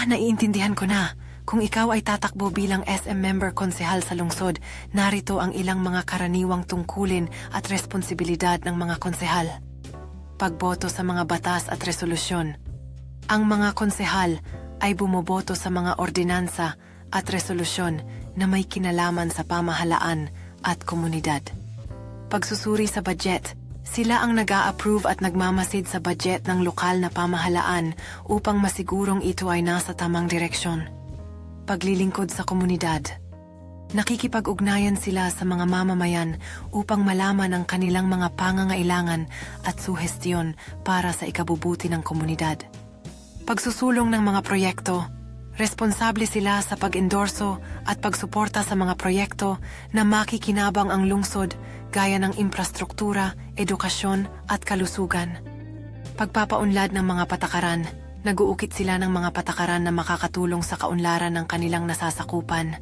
Naiintindihan ko na. Kung ikaw ay tatakbo bilang SM member konsehal sa lungsod, narito ang ilang mga karaniwang tungkulin at responsibilidad ng mga konsehal. Pagboto sa mga batas at resolusyon. Ang mga konsehal ay bumoboto sa mga ordinansa at resolusyon na may kinalaman sa pamahalaan at komunidad. Pagsusuri sa budget. Sila ang nag-a-approve at nagmamasid sa budget ng lokal na pamahalaan upang masigurong ito ay nasa tamang direksyon. Paglilingkod sa komunidad. Nakikipag-ugnayan sila sa mga mamamayan upang malaman ang kanilang mga pangangailangan at suhestiyon para sa ikabubuti ng komunidad. Pagsusulong ng mga proyekto. Responsable sila sa pag-endorso at pagsuporta sa mga proyekto na makikinabang ang lungsod gaya ng infrastruktura, edukasyon at kalusugan. Pagpapaunlad ng mga patakaran. Nag-uukit sila ng mga patakaran na makakatulong sa kaunlaran ng kanilang nasasakupan.